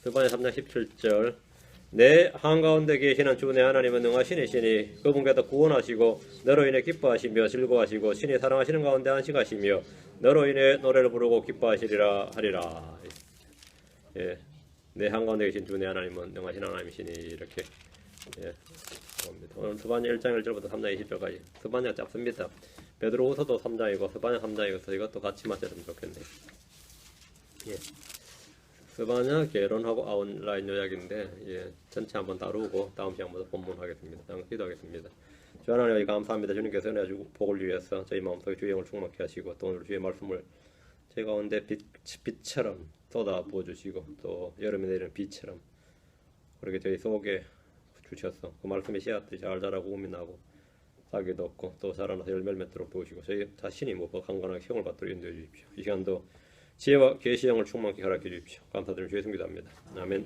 스바냐 3장 17절. 내 한가운데 계시는 주 내 하나님은 능하시니 그분께서 구원하시고 너로 인해 기뻐하시며 즐거워하시고 신이 사랑하시는 가운데 안식하시며 너로 인해 노래를 부르고 기뻐하시리라 하리라. 예, 내 한가운데 계신 주 내 하나님은 능하신 하나님이시니 이렇게 봅니다. 오늘 스바냐 1장 1절부터 3장 20절까지. 스바냐 짧습니다. 베드로후서도 3장이고 스바냐 3장이고서 이것도 같이 맞췄으면 좋겠네요. 예. 스바냐 개론하고 아웃라인 요약인데 전체 한번 다루고 다음 시간부터 본문하겠습니다. 기도하겠습니다. 주 하나님 감사합니다. 주님께서 은혜주고 복을 위해서 저희 마음속에 주의 영을 충만케 하시고 또 오늘 주의 말씀을 제 가운데 빛처럼 쏟아 부어주시고 또 여름에 내리는 비처럼 그렇게 저희 속에 주셔서 그 말씀의 씨앗들이 잘 자라고 우미 나고 싹이도 없고 또 자라나서 열매를 맺도록 도우시고 저희 자신이 무엇보다 강건하게 시험을 받도록 인도해 주십시오. 이 시간도 지혜와 계시의 영을 충만케 허락해 주십시오. 감사드리며 주의 성기도합니다. 아멘.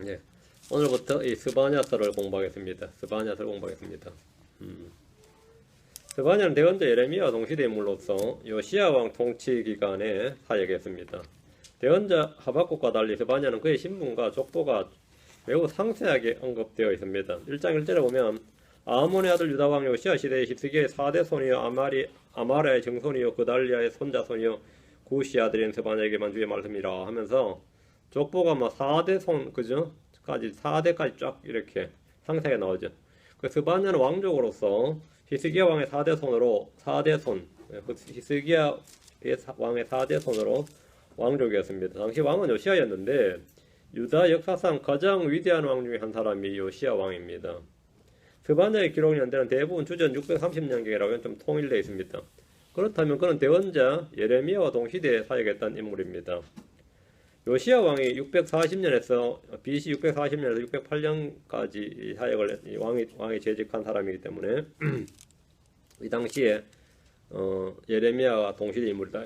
예. 오늘부터 이 스바냐서를 공부하겠습니다. 스바냐서를 공부하겠습니다. 스바냐는 대언자 예레미야와 동시대 인물로서 요시야 왕 통치 기간에 사역했습니다. 대언자 하박국과 달리 스바냐는 그의 신분과 족보가 매우 상세하게 언급되어 있습니다. 1장 1절에 보면 아몬의 아들 유다 왕 요시야 시대의 히스기야의 4대 손이요 아마랴의 증손이요 그달리아의 손자손이요 구시 아들인 스바냐에게만 주의 말씀이라 하면서 족보가 막 4대 손 그죠? 4대까지 쫙 이렇게 상세하게 나오죠. 그 스바냐는 왕족으로서 히스기야 왕의 4대 손으로 4대 손 히스기야 왕의 4대 손으로 왕족이었습니다. 당시 왕은 요시야였는데 유다 역사상 가장 위대한 왕 중에 한 사람이 요시야 왕입니다. 스바냐의 기록 연대는 대부분 주전 630년경이라고 좀 통일되어 있습니다. 그렇다면 그는 대언자 예레미야와 동시대에 사역했던 인물입니다. 요시야 왕이 640년에서 BC 640년에서 608년까지 사역을 왕이 재직한 사람이기 때문에 이 당시에 예레미야와 동시대 인물이다.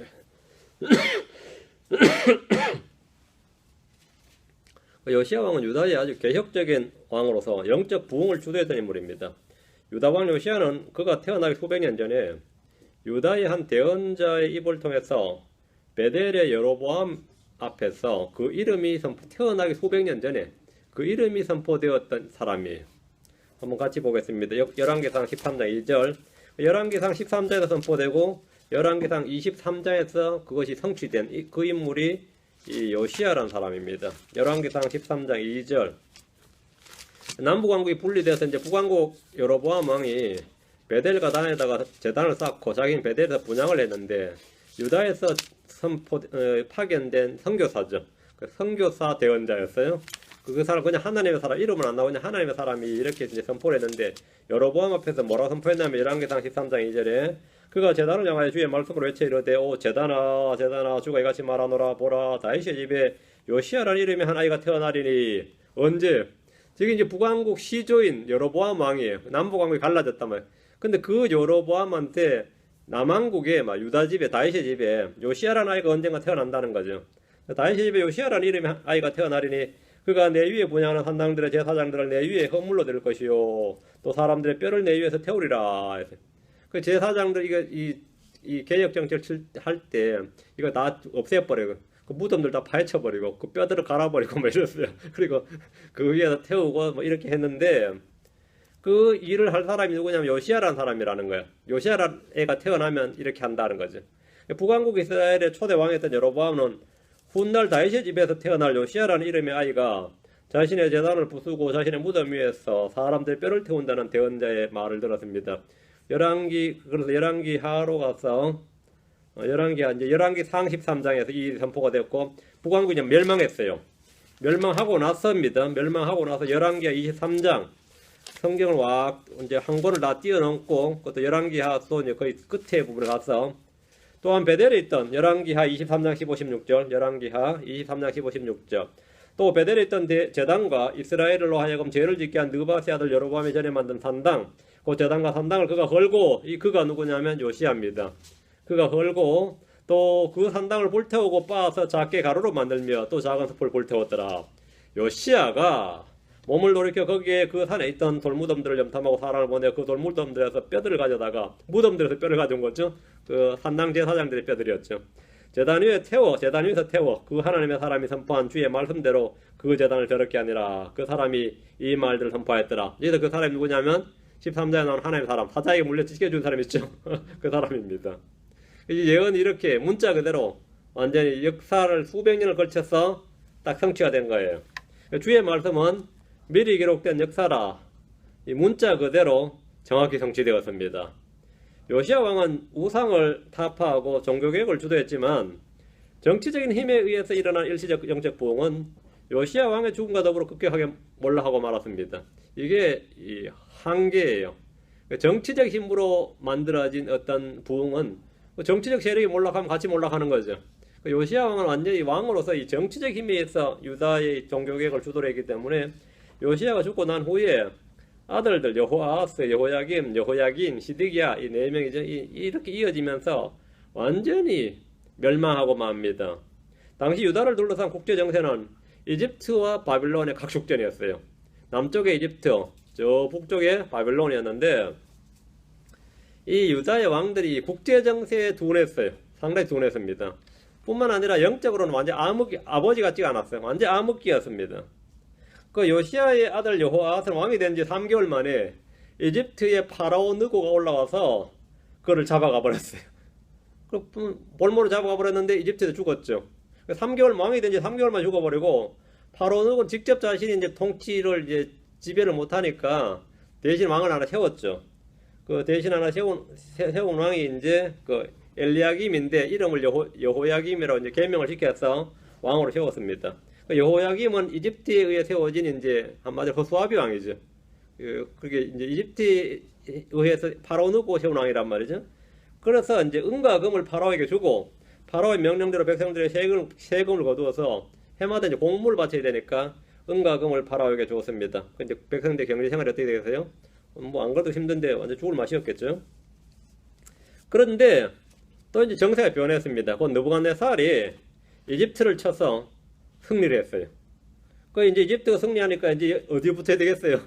요시야 왕은 유다의 아주 개혁적인 왕으로서 영적 부흥을 주도했던 인물입니다. 유다 왕 요시야는 그가 태어나기 수백 년 전에 유다의 한 대언자의 입을 통해서 베델의 여로보암 앞에서 그 이름이 태어나기 수백 년 전에 그 이름이 선포되었던 사람이에요. 한번 같이 보겠습니다. 열왕기상 13장 2절 열왕기상 13장에서 선포되고 열왕기상 23장에서 그것이 성취된 그 인물이 이 요시야라는 사람입니다. 열왕기상 13장 2절 남북왕국이 분리되어서 이제 북왕국 여로보암 왕이 베델과 단에다가 제단을 쌓고 자기는 베델에서 분향을 했는데 유다에서 파견된 선교사죠. 그 선교사 대언자였어요. 그 사람 그냥 하나님의 사람 이름은 안 나오고 그냥 하나님의 사람이 이렇게 이제 선포를 했는데 여로보암 앞에서 뭐라고 선포했냐면 열왕기상 13장 2절에 그가 제단을 향하여 주의 말씀으로 외쳐 이르되 오 제단아 제단아 주가 이같이 말하노라 보라 다윗의 집에 요시야라는 이름의 한 아이가 태어나리니 언제? 지금 이제 북왕국 시조인 여로보암 왕이에요. 남북왕국이 갈라졌단 말이에요. 근데 그 여로보암한테 남왕국의 유다 집에 다윗의 집에 요시야라는 아이가 언젠가 태어난다는 거죠. 다윗의 집에 요시야라는 이름의 아이가 태어나리니 그가 내 위에 분양하는 산당들의 제사장들을 내 위에 허물로 될 것이요 또 사람들의 뼈를 내 위에서 태우리라. 그 제사장들 이 개혁 정책을 할 때 이거 다 없애버리고 그 무덤들 다 파헤쳐버리고 그 뼈들을 갈아버리고 뭐 이랬어요. 그리고 그 위에서 태우고 뭐 이렇게 했는데 그 일을 할 사람이 누구냐면 요시야라는 사람이라는 거예요. 요시야라는 애가 태어나면 이렇게 한다는 거죠. 북왕국 이스라엘의 초대 왕이었던 여로보암은 훗날 다윗의 집에서 태어날 요시야라는 이름의 아이가 자신의 제단을 부수고 자신의 무덤 위에서 사람들의 뼈를 태운다는 대언자의 말을 들었습니다. 그래서 열왕기하로 가서 열왕기상 13장에서 이 선포가 됐고 북왕국이 멸망했어요. 멸망하고 나서입니다. 멸망하고 나서 열왕기하 23장 성경을 이제 한 권을 다 뛰어넘고 그것도 열왕기하 또 이제 거의 끝에 부분에 가서 또한 베델에 있던 열왕기하 23장 15, 16절 열왕기하 23장 15, 16절 또 베델에 있던 제단과 이스라엘로 하여금 죄를 짓게 한 느바세 아들 여로보암이 전에 만든 산당 그 제단과 산당을 그가 헐고 그가 누구냐면 요시야입니다. 그가 헐고 또 그 산당을 불태우고 빻아서 작게 가루로 만들며 또 작은 숲을 불태웠더라. 요시야가 몸을 돌이켜 거기에 그 산에 있던 돌무덤들을 염탐하고 사람을 보내 그 돌무덤들에서 뼈들을 가져다가 무덤들에서 뼈를 가져온 거죠. 그 산당 제사장들의 뼈들이었죠. 제단 위에서 태워 그 하나님의 사람이 선포한 주의 말씀대로 그 제단을 저렇게 하니라. 그 사람이 이 말들을 선포했더라. 여기서 그 사람이 누구냐면 13장에 나오는 하나님의 사람, 사자에게 물려 찢겨준 사람 있죠. 그 사람입니다. 이 예언이 이렇게 문자 그대로 완전히 역사를 수백 년을 걸쳐서 딱 성취가 된 거예요. 주의 말씀은 미리 기록된 역사라. 이 문자 그대로 정확히 성취되었습니다. 요시야 왕은 우상을 타파하고 종교개혁을 주도했지만 정치적인 힘에 의해서 일어난 일시적 영적 부흥은 요시야 왕의 죽음과 더불어 급격하게 몰락하고 말았습니다. 이게 이 한계예요. 정치적 힘으로 만들어진 어떤 부흥은 정치적 세력이 몰락하면 같이 몰락하는 거죠. 요시야 왕은 완전히 왕으로서 이 정치적 힘에 의해서 유다의 종교개혁을 주도를 했기 때문에 요시야가 죽고 난 후에 아들들 여호아하스, 여호야김, 여호야긴, 시드기야 이 네 명이죠. 이렇게 이어지면서 완전히 멸망하고 맙니다. 당시 유다를 둘러싼 국제 정세는 이집트와 바빌론의 각축전이었어요. 남쪽에 이집트, 저 북쪽에 바빌론이었는데 이 유다의 왕들이 국제 정세에 둔했어요. 상당히 둔했습니다. 뿐만 아니라 영적으로는 완전 아버지 같지가 않았어요. 완전 암흑기였습니다. 그 요시야의 아들 여호아하스는 왕이 된 지 3개월 만에 이집트의 파라오 느고가 올라와서 그를 잡아가 버렸어요. 볼모로 잡아가 버렸는데 이집트에서 죽었죠. 3개월 왕이 된 지 3개월 만에 죽어버리고 파라오 느고는 직접 자신이 이제 통치를 이제 지배를 못하니까 대신 왕을 하나 세웠죠. 그 대신 하나 세운 왕이 이제 그 엘리야김인데 이름을 여호야김이라고 이제 개명을 시켜서 왕으로 세웠습니다. 여호야김은 이집트에 의해 세워진 이제 한마디로 허수아비 왕이죠. 그게 이제 이집트에 의해서 파라오 느고 세운 왕이란 말이죠. 그래서 이제 은과 금을 파라오에게 주고 파라오의 명령대로 백성들의 세금을 거두어서 해마다 이제 공물을 바쳐야 되니까 은과 금을 파라오에게 주었습니다. 근데 백성들의 경제 생활이 어떻게 되겠어요? 뭐 안 그래도 힘든데 완전 죽을 맛이었겠죠. 그런데 또 이제 정세가 변했습니다. 그 느부갓네살이 이집트를 쳐서 승리를 했어요. 그 이제 이집트가 승리하니까 이제 어디 붙어야 되겠어요?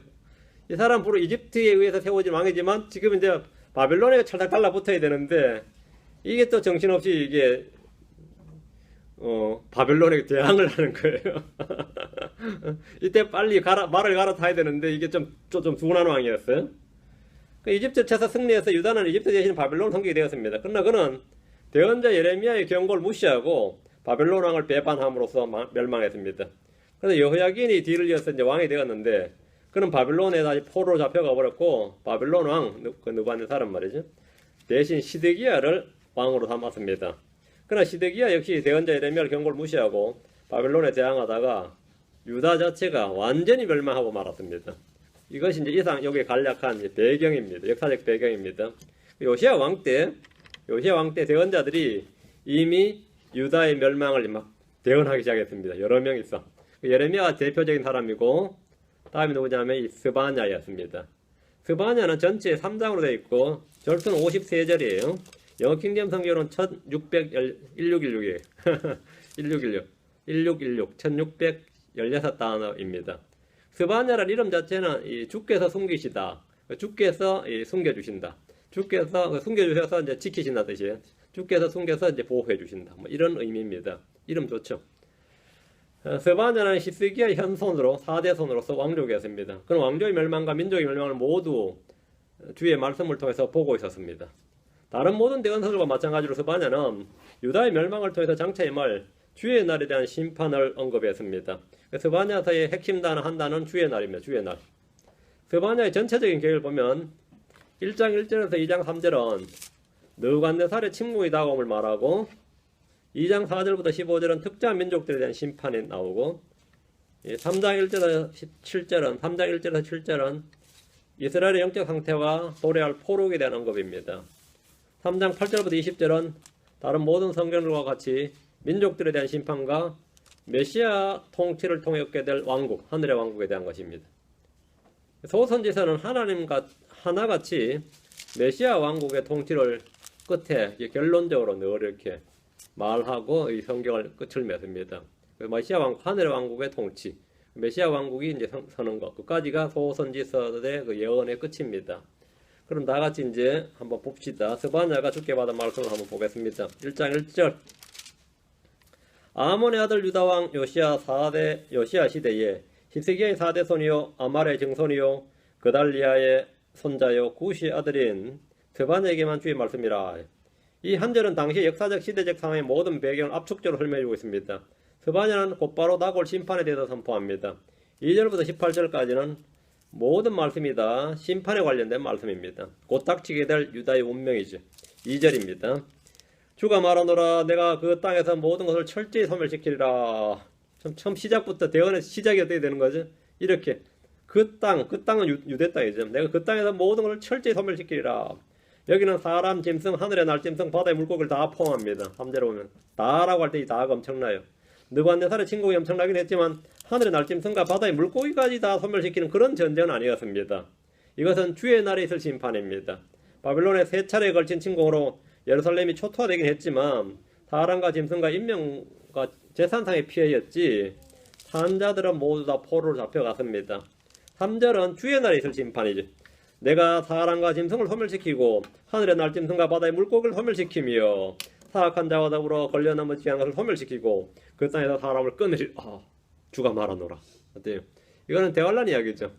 이 사람 부로 이집트에 의해서 세워진 왕이지만 지금 이제 바빌론에 찰딱 달라붙어야 되는데 이게 또 정신없이 이게 바빌론에 대항을 하는 거예요. 이때 빨리 말을 갈아타야 되는데 이게 좀 둔한 왕이었어요. 그 이집트 쳐서 승리해서 유다는 이집트 대신 바빌론 성격이 되었습니다. 그러나 그는 대언자 예레미야의 경고를 무시하고 바벨론 왕을 배반함으로써 멸망했습니다. 그래서 여호야긴이 뒤를 이어서 이제 왕이 되었는데 그는 바벨론에 다시 포로로 잡혀가 버렸고 바벨론 왕 그 느부갓네살은 말이죠. 대신 시드기야를 왕으로 삼았습니다. 그러나 시드기야 역시 대언자 예레미야의 경고를 무시하고 바벨론에 대항하다가 유다 자체가 완전히 멸망하고 말았습니다. 이것이 이제 이상 여기에 간략한 이제 배경입니다. 역사적 배경입니다. 요시야 왕 때 대언자들이 이미 유다의 멸망을 막 대언하기 시작했습니다. 여러 명 있어. 예레미야가 대표적인 사람이고 다음이 누구냐면 이 스바냐였습니다. 스바냐는 전체 3장으로 되어 있고 절수는 53절이에요. 영어 킹제임 성경은 1616이에요. 1616 스바냐라는 이름 자체는 이 주께서 숨기시다. 주께서 숨겨주신다. 주께서 숨겨주셔서 이제 지키신다 뜻이에요. 주께서 숨겨서 이제 보호해 주신다. 뭐 이런 의미입니다. 이름 좋죠. 스바냐는 히스기야의 현손으로 4대 손으로서 왕족이었습니다. 그는 왕족의 멸망과 민족의 멸망을 모두 주의 말씀을 통해서 보고 있었습니다. 다른 모든 대언서들과 마찬가지로 스바냐는 유다의 멸망을 통해서 장차 임할 주의 날에 대한 심판을 언급했습니다. 스바냐서의 핵심 단어 한 단어는 주의 날입니다. 주의 날. 스바냐의 전체적인 계획을 보면 1장 1절에서 2장 3절은 느부갓네살의 침공이 다가옴을 말하고 2장 4절부터 15절은 특정한 민족들에 대한 심판이 나오고 3장 1절에서 7절은 이스라엘의 영적 상태와 도래할 포로에 대한 언급입니다. 3장 8절부터 20절은 다른 모든 성경들과 같이 민족들에 대한 심판과 메시아 통치를 통해 얻게 될 왕국, 하늘의 왕국에 대한 것입니다. 소선지서는 하나님과 하나같이 메시아 왕국의 통치를 끝에 결론적으로 늘 이렇게 말하고 이 성경을 끝을 맺습니다. 메시아 왕국, 하늘의 왕국의 통치, 메시아 왕국이 이제 서는 것, 그까지가 소선지서의 그 예언의 끝입니다. 그럼 다 같이 이제 한번 봅시다. 스바냐가 주께 받은 말씀을 한번 보겠습니다. 1장 1절. 아몬의 아들 유다왕 요시야 시대에 히스기야의 4대 손이요 아말의 증손이요 그달리아의 손자요 구시의 아들인 드반에게만 주의 말씀이라. 이 한 절은 당시 역사적 시대적 상황의 모든 배경을 압축적으로 설명해주고 있습니다. 스바냐는 곧바로 다골 심판에 대해서 선포합니다. 2절부터 18절까지는 모든 말씀이 다 심판에 관련된 말씀입니다. 곧 닥치게 될 유다의 운명이죠. 2절입니다. 주가 말하노라 내가 그 땅에서 모든 것을 철저히 소멸시키리라. 처음 시작부터 대언의 시작이 어떻게 되는 거죠? 이렇게 그 땅은 유대 땅이죠. 내가 그 땅에서 모든 것을 철저히 소멸시키리라. 여기는 사람, 짐승, 하늘의 날짐승, 바다의 물고기를 다 포함합니다. 3절에 보면 다라고 할 때 이 다가 엄청나요. 느부갓네살의 침공이 엄청나긴 했지만 하늘의 날짐승과 바다의 물고기까지 다 소멸시키는 그런 전쟁은 아니었습니다. 이것은 주의 날에 있을 심판입니다. 바빌론의 3차례에 걸친 침공으로 예루살렘이 초토화되긴 했지만 사람과 짐승과 인명과 재산상의 피해였지 산자들은 모두 다 포로로 잡혀갔습니다. 3절은 주의 날에 있을 심판이죠. 내가 사람과 짐승을 소멸시키고 하늘의 날짐승과 바다의 물고기를 소멸시키며 사악한 자와 더불어 걸려 넘어지게 하는 것을 소멸시키고 그 땅에서 사람을 끊으리. 주가 말하노라. 어때요? 이거는 대환란 이야기죠.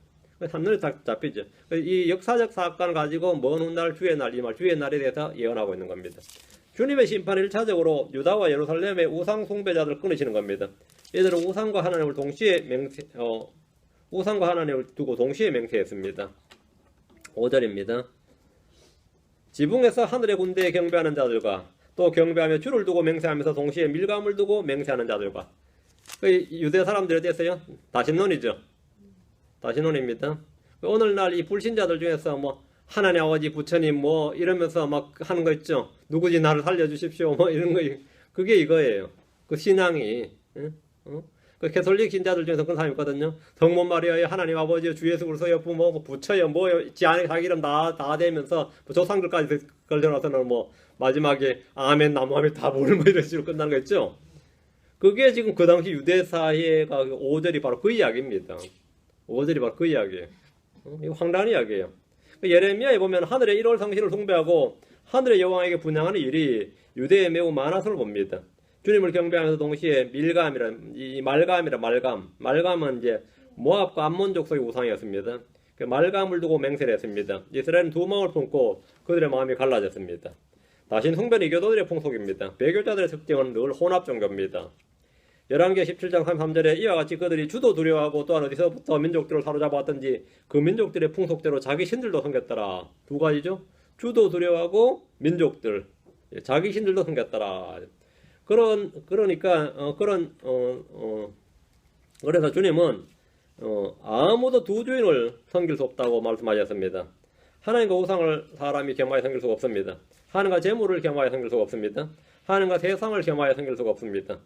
한눈에 딱 잡히죠. 이 역사적 사건을 가지고 먼 훗날 주의 날, 이 말 주의 날에 대해서 예언하고 있는 겁니다. 주님의 심판을 1차적으로 유다와 예루살렘의 우상 숭배자들을 끊으시는 겁니다. 이들은 우상과 하나님을 우상과 하나님을 두고 동시에 맹세했습니다. 5절입니다. 지붕에서 하늘의 군대에 경배하는 자들과 또 경배하며 주를 두고 맹세하면서 동시에 밀감을 두고 맹세하는 자들과. 유대 사람들이 어땠어요? 다신론이죠. 다신론입니다. 오늘날 이 불신자들 중에서 뭐 하나님 아버지 부처님 뭐 이러면서 막 하는 거 있죠. 누구지 나를 살려주십시오 뭐 이런 거. 그게 이거예요. 그 신앙이. 그 개솔릭 신자들 중에서 그런 사람이 있거든요. 성모 마리아의 하나님 아버지여 주 예수 그리스도여 부모 부처여 뭐여 지 안에 자기 이름 다 대면서 뭐 조상들까지 걸려놔서는 뭐 마지막에 아멘 나무아멘 다 모르는 뭐 이런 식으로 끝나는 거 있죠. 그게 지금 그 당시 유대 사회가 5절이 바로 그 이야기입니다. 5절이 바로 그 이야기예요. 이거 황당한 이야기예요. 예레미야에 보면 하늘의 1월 성신을 숭배하고 하늘의 여왕에게 분양하는 일이 유대에 매우 많아서를 봅니다. 주님을 경배하면서 동시에 말감은 이제 모압과 암몬 족속의 우상이었습니다. 그 말감을 두고 맹세를 했습니다. 이스라엘은 두 마음을 품고 그들의 마음이 갈라졌습니다. 다신 숭배는 이교도들의 풍속입니다. 배교자들의 특징은 늘 혼합 종교입니다. 열왕기 17장 33절에 이와 같이 그들이 주도 두려워하고 또한 어디서부터 민족들을 사로잡았든지 그 민족들의 풍속대로 자기 신들도 섬겼더라. 두 가지죠. 주도 두려워하고 민족들, 자기 신들도 섬겼더라. 그래서 주님은 아무도 두 주인을 섬길 수 없다고 말씀하셨습니다. 하나님과 우상을 사람이 겸하여 섬길 수가 없습니다. 하나님과 재물을 겸하여 섬길 수가 없습니다. 하나님과 세상을 겸하여 섬길 수가 없습니다.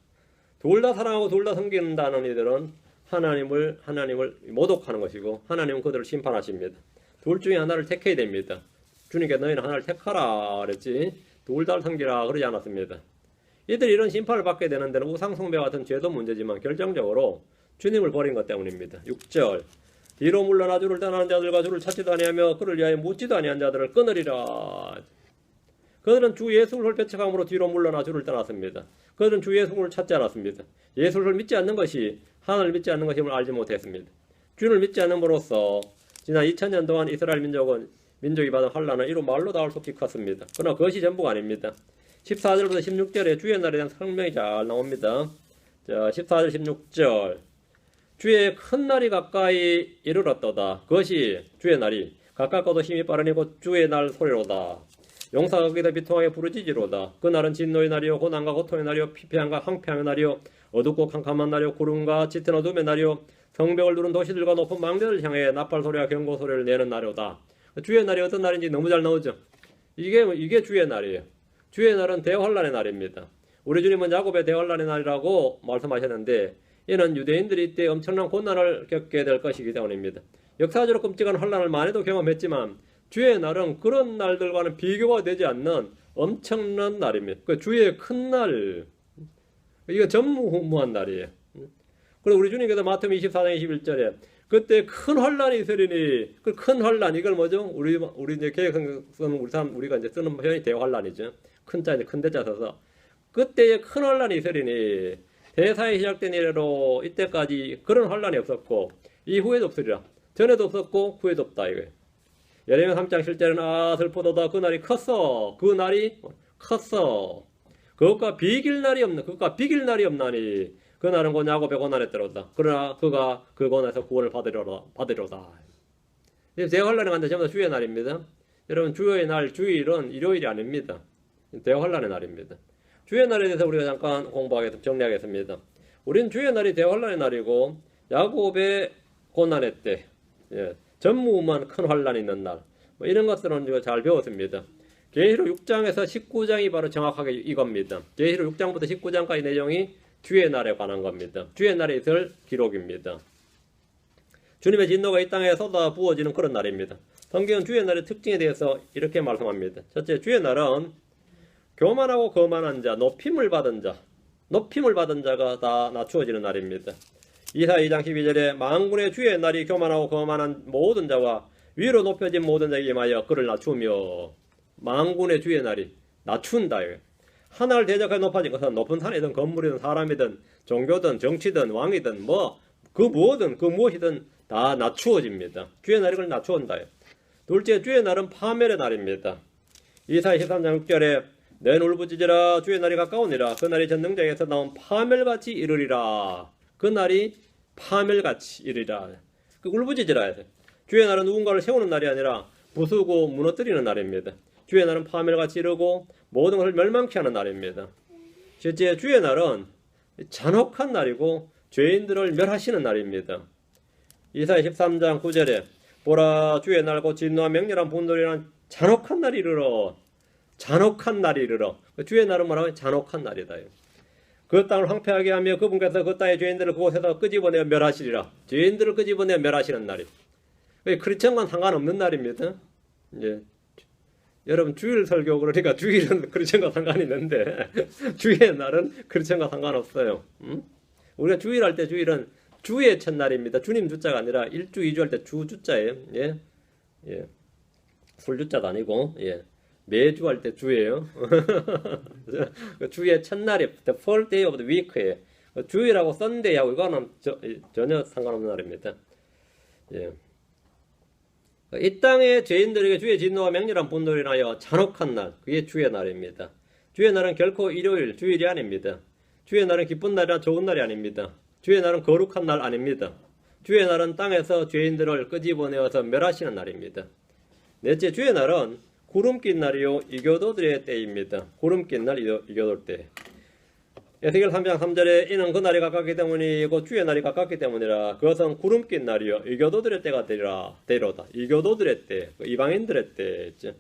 둘 다 사랑하고 둘 다 섬긴다는 이들은 하나님을 모독하는 것이고 하나님은 그들을 심판하십니다. 둘 중에 하나를 택해야 됩니다. 주님께 너희는 하나를 택하라 그랬지 둘 다를 섬기라 그러지 않았습니다. 이들이 이런 심판을 받게 되는 데는 우상숭배와 같은 죄도 문제지만 결정적으로 주님을 버린 것 때문입니다. 6절 뒤로 물러나 주를 떠나는 자들과 주를 찾지도 아니하며 그를 위하여 묻지도 아니한 자들을 끊으리라. 그들은 주 예수를 배척함으로 뒤로 물러나 주를 떠났습니다. 그들은 주 예수를 찾지 않았습니다. 예수를 믿지 않는 것이 하나님을 믿지 않는 것임을 알지 못했습니다. 주를 믿지 않음으로써 지난 2000년 동안 이스라엘 민족이 받은 환난은 이루 말로 닿을 수 없이 컸습니다. 그러나 그것이 전부가 아닙니다. 14절부터 16절에 주의 날에 대한 설명이 잘 나옵니다. 자, 14절 16절 주의 큰 날이 가까이 이르렀도다. 그것이 주의 날이 가깝고도 힘이 빠르니 곧 주의 날 소리로다. 용사가 거기다 비통하게 부르짖으로다. 그 날은 진노의 날이요 고난과 고통의 날이요 피폐함과 황폐함의 날이요 어둡고 캄캄한 날이요 구름과 짙은 어둠의 날이요 성벽을 누른 도시들과 높은 망대를 향해 나팔 소리와 경고 소리를 내는 날이로다. 주의 날이 어떤 날인지 너무 잘 나오죠. 이게 주의 날이에요. 주의 날은 대환란의 날입니다. 우리 주님은 야곱의 대환란의 날이라고 말씀하셨는데 이는 유대인들이 이때 엄청난 고난을 겪게 될 것이기 때문입니다. 역사적으로 끔찍한 환란을 많이도 경험했지만 주의 날은 그런 날들과는 비교가 되지 않는 엄청난 날입니다. 그 주의 큰 날, 이거 전무후무한 날이에요. 그리고 우리 주님께서 마태복음 24장 21절에 그때 큰 환란이 있으리니 그 큰 환란 이걸 뭐죠? 우리 이제 개혁성서는 우리가 이제 쓰는 표현이 대환란이죠. 큰 자 이제 큰 대자 써서 그때에 큰 환란이 있으리니 대사에 시작된 이래로 이때까지 그런 환란이 없었고 이후에도 없으리라. 전에도 없었고 후에도 없다 이거예요. 예레미야 3장 실제는 슬프도다 그날이 컸어. 그날이 컸어. 그것과 비길 날이 없는 그것과 비길 날이 없나니 그날은 곧 야곱의 고난에 때로다. 그러나 그가 그 고난에서 구원을 받으려다. 대환란에 간다 전부 다 주의 날입니다. 여러분 주의 날 주일은 일요일이 아닙니다. 대환란의 날입니다. 주의 날에 대해서 우리가 잠깐 공부하겠습니다. 정리하겠습니다. 우리는 주의 날이 대환란의 날이고 야곱의 고난의 때, 전무후무한 큰 환란이 있는 날, 뭐 이런 것들은 우리가 잘 배웠습니다. 계시록 6장에서 19장이 바로 정확하게 이겁니다. 계시록 6장부터 19장까지 내용이 주의 날에 관한 겁니다. 주의 날에 있을 기록입니다. 주님의 진노가 이 땅에 쏟아 부어지는 그런 날입니다. 성경은 주의 날의 특징에 대해서 이렇게 말씀합니다. 첫째, 주의 날은 교만하고 거만한 자, 높임을 받은 자가 다 낮추어지는 날입니다. 이사야 2장 12절에 만군의 주의 날이 교만하고 거만한 모든 자와 위로 높여진 모든 자에게 임하여 그를 낮추며, 만군의 주의 날이 낮춘다. 하나를 대적하여 높아진 것은 높은 산이든 건물이든 사람이든 종교든 정치든 왕이든 그 무엇이든 다 낮추어집니다. 주의 날이 그걸 낮추온다. 둘째, 주의 날은 파멸의 날입니다. 이사야 13장 6절에 내 울부짖으라 주의 날이 가까우니라. 그 날이 전능자에게서 나온 파멸같이 이르리라. 그 날이 파멸같이 이르리라. 울부짖으라. 주의 날은 누군가를 세우는 날이 아니라 부수고 무너뜨리는 날입니다. 주의 날은 파멸같이 이르고 모든 것을 멸망케 하는 날입니다. 실제 주의 날은 잔혹한 날이고 죄인들을 멸하시는 날입니다. 이사야 13장 9절에 보라 주의 날 곧 진노와 맹렬한 분노리란 잔혹한 날이 이르러. 잔혹한 날이 이르러. 주의 날은 뭐라고? 잔혹한 날이다. 그 땅을 황폐하게 하며 그분께서 그 땅의 죄인들을 그곳에서 끄집어내어 멸하시리라. 죄인들을 끄집어내어 멸하시는 날이. 크리스천과는 상관없는 날입니다. 여러분 주일 설교 그러니까 주일은 크리스천과 상관이 있는데 주의 날은 크리스천과 상관없어요. 우리가 주일 할 때 주일은 주의 첫날입니다. 주님 주자가 아니라 일주, 2주 할 때 주 주자예요. 술 주자도 아니고 매주 할 때 주예요. 주의 첫날이 the first day of the week예요. 주일하고 썬데이하고 이거는 전혀 상관없는 날입니다. 이 땅의 죄인들에게 주의 진노와 맹렬한 분노를 인하여 잔혹한 날, 그게 주의 날입니다. 주의 날은 결코 일요일, 주일이 아닙니다. 주의 날은 기쁜 날이나 좋은 날이 아닙니다. 주의 날은 거룩한 날 아닙니다. 주의 날은 땅에서 죄인들을 끄집어내어서 멸하시는 날입니다. 넷째, 주의 날은 구름 낀 날이요 이교도들의 때입니다. 구름 낀 날, 이교도들 때. 에스겔 3장 3절에 이는 그 날이 가깝기 때문이고 주의 날이 가깝기 때문이라. 그것은 구름 낀 날이요 이교도들의 때가 되리로다. 이교도들의 때, 이방인들의 때죠.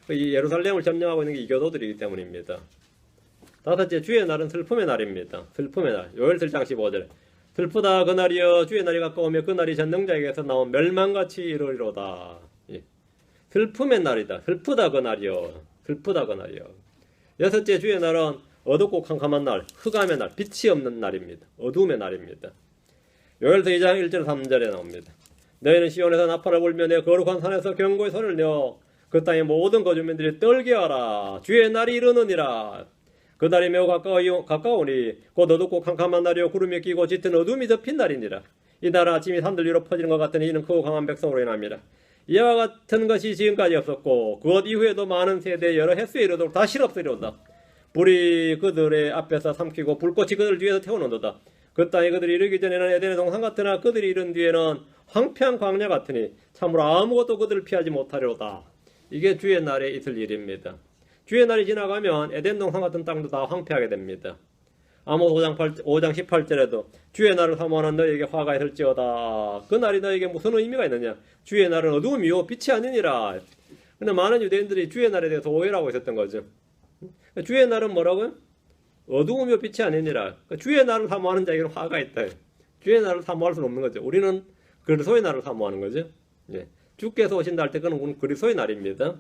이 예루살렘을 점령하고 있는 게 이교도들이기 때문입니다. 다섯째, 주의 날은 슬픔의 날입니다. 슬픔의 날. 요엘 7장 15절에 슬프다 그 날이여 주의 날이 가까우며 그 날이 전능자에게서 나온 멸망같이 이르리로다. 슬픔의 날이다. 슬프다 그 날이여. 슬프다 그 날이여. 여섯째, 주의 날은 어둡고 캄캄한 날, 흑암의 날, 빛이 없는 날입니다. 어둠의 날입니다. 요엘서 2장 1절 3절에 나옵니다. 너희는 시온에서 나팔을 불며 내 거룩한 산에서 경고의 소리를 내어 그 땅의 모든 거주민들이 떨게 하라. 주의 날이 이르느니라. 그 날이 매우 가까우니 곧 어둡고 캄캄한 날이요 구름이 끼고 짙은 어둠이 덮인 날이니라. 이 날은 아침이 산들 위로 퍼지는 것 같으니 이는 크고 강한 백성으로 인합니다. 이와 같은 것이 지금까지 없었고 그것 이후에도 많은 세대에 여러 횟수에 이르도록 다시 없으리로다. 불이 그들의 앞에서 삼키고 불꽃이 그들 뒤에서 태우는도다. 그 땅에 그들이 이르기 전에는 에덴의 동산 같으나 그들이 이른 뒤에는 황폐한 광야 같으니 참으로 아무것도 그들을 피하지 못하리로다. 이게 주의 날에 있을 일입니다. 주의 날이 지나가면 에덴 동산 같은 땅도 다 황폐하게 됩니다. 아모스 5장 18절에도 주의 날을 사모하는 너희에게 화가 있을지어다. 그 날이 너희에게 무슨 의미가 있느냐. 주의 날은 어두움이요 빛이 아니니라. 근데 많은 유대인들이 주의 날에 대해서 오해를 하고 있었던 거죠. 주의 날은 뭐라고요? 어두움이요 빛이 아니니라. 주의 날을 사모하는 자에게는 화가 있다. 주의 날을 사모할 수는 없는 거죠. 우리는 그리스도의 날을 사모하는 거죠. 주께서 오신다 할 때 그건 그리스도의 날입니다.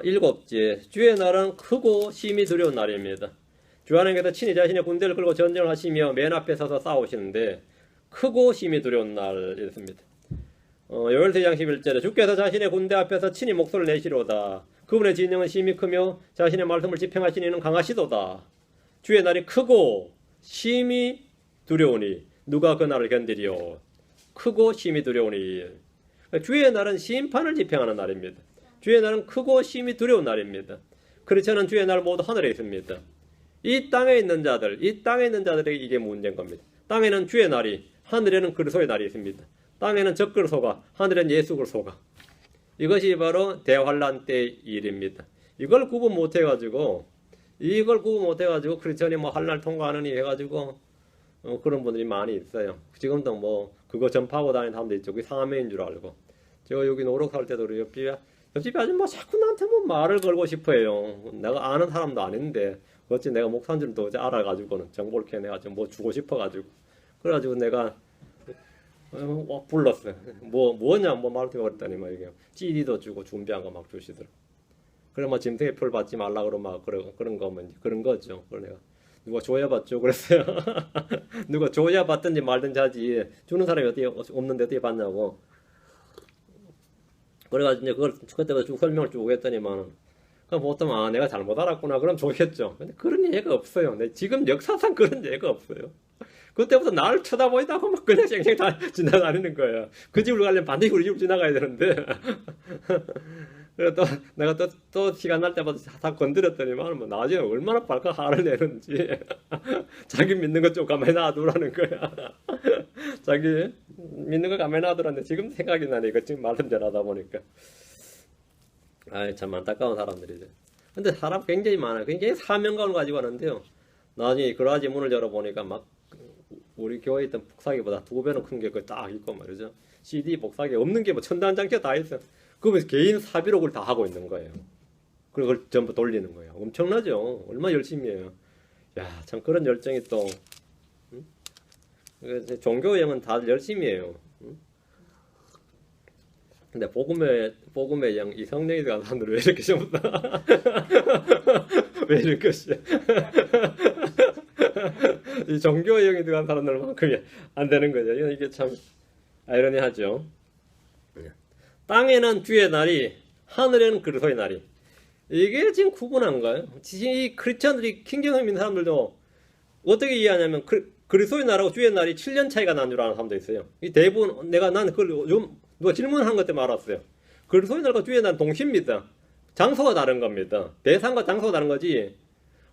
일곱째, 주의 날은 크고 심히 두려운 날입니다. 주 하나님께서 친히 자신의 군대를 끌고 전쟁을 하시며 맨 앞에 서서 싸우시는데 크고 심히 두려운 날이었습니다. 요엘서 2장 11절에 주께서 자신의 군대 앞에서 친히 목소리를 내시로다. 그분의 진영은 심히 크며 자신의 말씀을 집행하시는 이는 강하시도다. 주의 날이 크고 심히 두려우니 누가 그 날을 견디리요. 크고 심히 두려우니. 주의 날은 심판을 집행하는 날입니다. 주의 날은 크고 심히 두려운 날입니다. 그렇지 않은 주의 날 모두 하늘에 있습니다. 이 땅에 있는 자들에게 이게 문제인 겁니다. 땅에는 주의 날이, 하늘에는 그리스도의 날이 있습니다. 땅에는 적그를 속아, 하늘에는 예수를 속아. 이것이 바로 대환란 때의 일입니다. 이걸 구분 못 해가지고 크리스천이 뭐 한날 통과하느니 해가지고 그런 분들이 많이 있어요. 지금도 뭐 그거 전파하고 다니는 사람도 있죠. 그게 상암회인 줄 알고. 제가 여기 노력 살 때도 우리 옆집에 아줌마 자꾸 나한테 뭐 말을 걸고 싶어요. 내가 아는 사람도 아닌데 어찌 내가 목사인 줄도 알아가지고는 정보를 캐내가지고 뭐 주고 싶어가지고 그래가지고 내가 불렀어요. 뭐냐 말도 그랬더니 막 이게 CD도 주고 준비한 거 막 주시더라고. 그래 뭐 짐승의 표를 받지 말라 그러고 막 그런 거면 그런 거죠. 그래 내가 누가 줘야 받죠 그랬어요. 누가 줘야 받든지 말든지 하지 주는 사람이 어떻게 없는데 어떻게 받냐고. 그래가지고 이제 그걸 그때부터 쭉 설명을 쭉 했더니만 그럼 보통 내가 잘못 알았구나 그럼 좋겠죠. 근데 그런 예가 없어요. 지금 역사상 그런 예가 없어요. 그때부터 나를 쳐다보이다고 막 그냥 쌩쌩 다 지나다니는 거예요. 그 집으로 가려면 반드시 우리 집으로 지나가야 되는데 그래 내가 또 시간 날 때마다 다 건드렸더니만 뭐 나중에 얼마나 발칵 화를 내는지 자기 믿는 것 좀 가만히 놔두라는 거야. 자기 믿는 거 가만히 놔두라는데 지금 생각이 나네. 이거 지금 말씀 전하다 보니까 참 안타까운 사람들이죠. 근데 사람 굉장히 많아요. 굉장히 사명감을 가지고 하는데요. 나중에 그러하지 문을 열어보니까 막 우리 교회에 있던 복사기보다 2배는 큰 게 딱 있고 말이죠. CD 복사기 없는 게 뭐 천단장치가 다 있어요. 그러면서 개인 사비로 그걸 다 하고 있는 거예요. 그리고 그걸 전부 돌리는 거예요. 엄청나죠. 얼마나 열심히 해요. 야, 참 그런 열정이 또 종교형은 다들 열심히 해요. 근데 복음의 영, 이 성령이 들어간 사람들은 왜 이렇게 전부 다 왜 이런 것이야. 이 종교의 영이 들어간 사람들만큼이 안 되는 거죠. 이게 참 아이러니하죠. 땅에는 주의 날이, 하늘에는 그리스도의 날이. 이게 지금 구분한가요? 지금 이 크리스천들이 킹정을 믿는 사람들도 어떻게 이해하냐면 그리스도의 날하고 주의 날이 7년 차이가 난 줄 아는 사람도 있어요. 이 대부분 난 그걸 좀 누가 질문한 것 때문에 알았어요. 그리스도의 날과 주의 날은 동시입니다. 장소가 다른 겁니다. 대상과 장소가 다른 거지.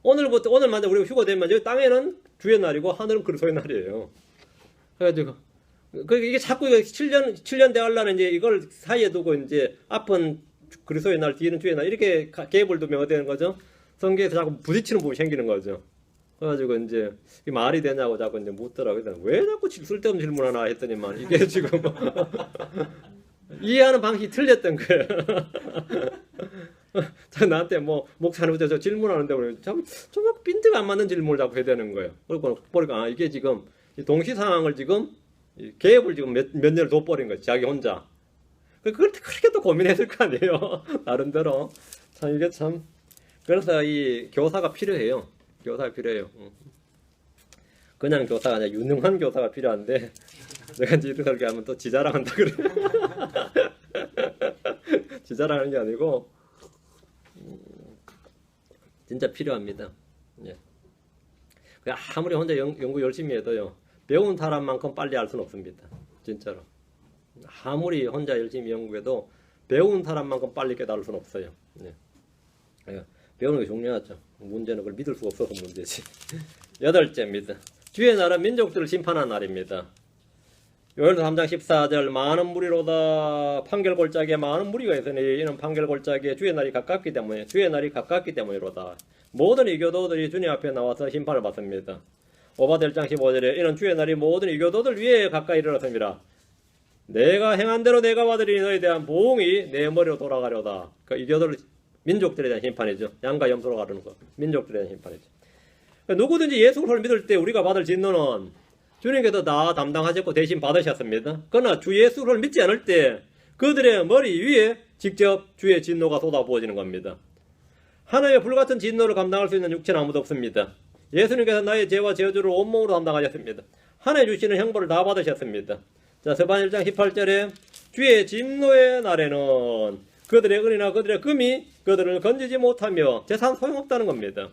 오늘만 우리가 휴거되면 여기 땅에는 주의 날이고 하늘은 그리스도의 날이에요. 그래가지고 이게 자꾸 7년 대하려는 이제 이걸 사이에 두고 이제 앞은 그리스도의 날, 뒤는 주의 날 이렇게 갭을 두면 어떻게 되는 거죠? 성경에서 자꾸 부딪히는 부분이 생기는 거죠. 그래가지고 이제 말이 되냐고 자꾸 이제 묻더라고요. 왜 자꾸 쓸데없는 질문 하나 했더니만 이게 지금 이해하는 방식이 틀렸던 거예요. 나한테 뭐 목사님부터 저 질문하는데 우리 좀 빈대가 안 맞는 질문을 자꾸 해야 되는 거예요. 그리고 보니까 이게 지금 동시 상황을 지금 갭을 지금 몇 년을 둬버린 거지 자기 혼자. 그걸 그렇게 또 고민했을 거 아니에요. 나름대로 참 이게 참 그래서 이 교사가 필요해요. 교사가 필요해요. 그냥 교사가 아니라 유능한 교사가 필요한데 내가 이제 이렇게 설교하면 또 지자랑한다 그래. 지자랑하는 게 아니고 진짜 필요합니다. 예. 아무리 혼자 연구 열심히 해도요 배운 사람만큼 빨리 알 수는 없습니다. 진짜로. 아무리 혼자 열심히 연구해도 배운 사람만큼 빨리 깨달을 수는 없어요. 예. 배우는 게 중요하죠. 문제는 그걸 믿을 수가 없어서 문제지. 8째입니다. 주의 날은 민족들을 심판한 날입니다. 요한일서 3장 14절 많은 무리로다 판결골짜기에 많은 무리가 있으니 이는 판결골짜기에 주의 날이 가깝기 때문이로다. 모든 이교도들이 주님 앞에 나와서 심판을 받습니다. 오바댜 1장 15절에 이는 주의 날이 모든 이교도들 위에 가까이 이르렀습니다. 내가 행한 대로 내가 받으리니 너에 대한 보응이 내 머리로 돌아가려다. 그 이교도들 민족들에 대한 심판이죠. 양과 염소로 가르는 거. 민족들에 대한 심판이죠. 누구든지 예수 그리스도를 믿을 때 우리가 받을 진노는 주님께서 다 담당하셨고 대신 받으셨습니다. 그러나 주 예수를 믿지 않을 때 그들의 머리 위에 직접 주의 진노가 쏟아부어지는 겁니다. 하나님의 불같은 진노를 감당할 수 있는 육체는 아무도 없습니다. 예수님께서 나의 죄와 저주를 온몸으로 담당하셨습니다. 하나님 주시는 형벌을 다 받으셨습니다. 자, 스바냐 1장 18절에 주의 진노의 날에는 그들의 은이나 그들의 금이 그들을 건지지 못하며 재산 소용없다는 겁니다.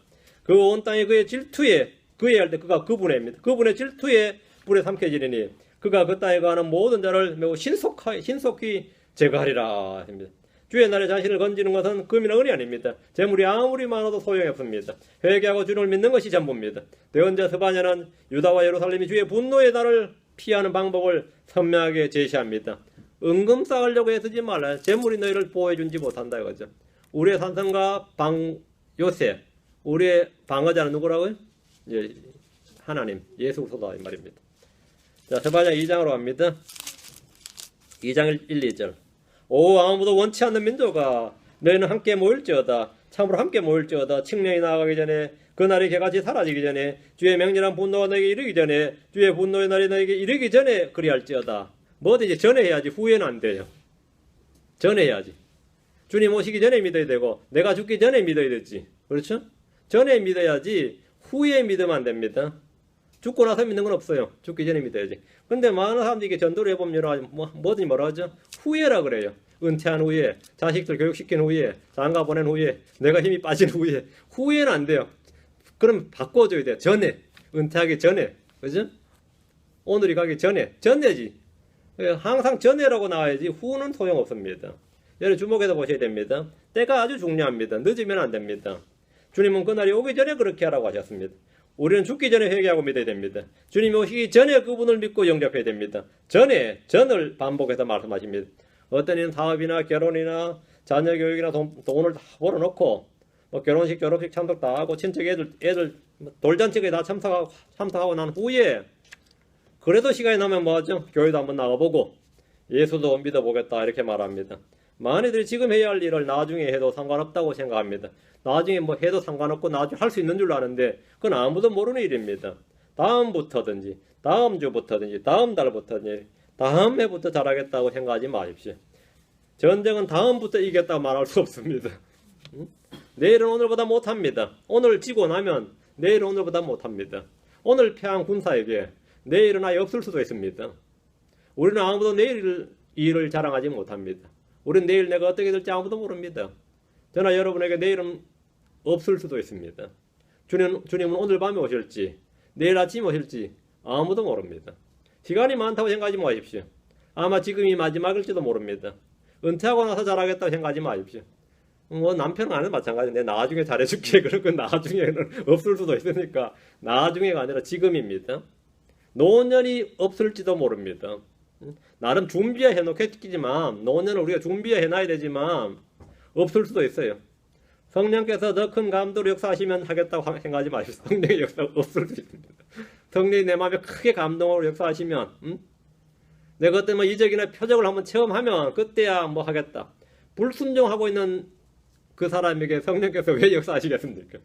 그 온 땅이 그의 질투에 그의 할 때 그가 그분의입니다. 그분의 질투에 불에 삼켜지리니 그가 그 땅에 거하는 모든 자를 매우 신속히 제거하리라 합니다. 주의 날에 자신을 건지는 것은 금이나 은이 아닙니다. 재물이 아무리 많아도 소용이 없습니다. 회개하고 주를 믿는 것이 전부입니다. 대언자 스바냐는 유다와 예루살렘이 주의 분노의 날을 피하는 방법을 선명하게 제시합니다. 은금 쌓으려고 애쓰지 말라. 재물이 너희를 보호해주지 못한다 이거죠. 우리의 산성과 요새 우리의 방어자는 누구라고요? 예, 하나님 예수 그리스도다 이 말입니다. 자, 스바냐 2장으로 갑니다. 2장 1, 2절. 오 아무도 원치 않는 민족아 너희는 함께 모일지어다. 참으로 함께 모일지어다. 칙령이 나아가기 전에 그날이 개같이 사라지기 전에 주의 맹렬한 분노가 너에게 이르기 전에 주의 분노의 날이 너에게 이르기 전에 그리할지어다. 뭐든지 전에 해야지 후에는 안 돼요. 전에 해야지. 주님 오시기 전에 믿어야 되고 내가 죽기 전에 믿어야 되지. 그렇죠? 전에 믿어야지 후에 믿으면 안 됩니다. 죽고 나서 믿는 건 없어요. 죽기 전에 믿어야지. 근데 많은 사람들이 이게 전도를 해보면 뭐든지 뭐라 하죠? 후회라 그래요. 은퇴한 후에, 자식들 교육시킨 후에, 장가 보낸 후에, 내가 힘이 빠진 후에. 후회는 안 돼요. 그럼 바꿔줘야 돼요. 전에. 은퇴하기 전에. 그죠? 오늘이 가기 전에. 전에지. 항상 전에라고 나와야지 후는 소용없습니다. 여러분 주목해서 보셔야 됩니다. 때가 아주 중요합니다. 늦으면 안 됩니다. 주님은 그날이 오기 전에 그렇게 하라고 하셨습니다. 우리는 죽기 전에 회개하고 믿어야 됩니다. 주님이 오시기 전에 그분을 믿고 영접해야 됩니다. 전을 반복해서 말씀하십니다. 어떤 이는 사업이나 결혼이나 자녀 교육이나 돈을 다 벌어놓고 뭐 결혼식 졸업식 참석 다 하고 친척 애들 돌잔치에 다 참석하고 난 후에 그래도 시간이 나면 뭐하죠? 교회도 한번 나가보고 예수도 믿어보겠다 이렇게 말합니다. 많이들 지금 해야 할 일을 나중에 해도 상관없다고 생각합니다. 나중에 뭐 해도 상관없고 나중에 할 수 있는 줄 아는데 그건 아무도 모르는 일입니다. 다음부터든지 다음 주부터든지 다음 달부터든지 다음 해부터 잘하겠다고 생각하지 마십시오. 전쟁은 다음부터 이겼다고 말할 수 없습니다. 내일은 오늘보다 못합니다. 오늘 지고 나면 내일은 오늘보다 못합니다. 오늘 패한 군사에게 내일은 아예 없을 수도 있습니다. 우리는 아무도 내일 일을 자랑하지 못합니다. 우리는 내일 내가 어떻게 될지 아무도 모릅니다. 저나 여러분에게 내일은 없을 수도 있습니다. 주님은 오늘 밤에 오실지 내일 아침에 오실지 아무도 모릅니다. 시간이 많다고 생각하지 마십시오. 아마 지금이 마지막일지도 모릅니다. 은퇴하고 나서 잘하겠다고 생각하지 마십시오. 뭐 남편은 안 해도 마찬가지인데 나중에 잘해줄게 그러고 나중에는 없을 수도 있으니까 나중에가 아니라 지금입니다. 노년이 없을지도 모릅니다. 나름 준비해 놓겠지만 노년을 우리가 준비해 놔야 되지만 없을 수도 있어요. 성령께서 더 큰 감동으로 역사하시면 하겠다고 생각하지 마십시오. 성령의 역사 없을 수 있습니다. 성령이 내 마음에 크게 감동으로 역사하시면 내가 그때 뭐 이적이나 표적을 한번 체험하면 그때야 뭐 하겠다. 불순종하고 있는 그 사람에게 성령께서 왜 역사하시겠습니까?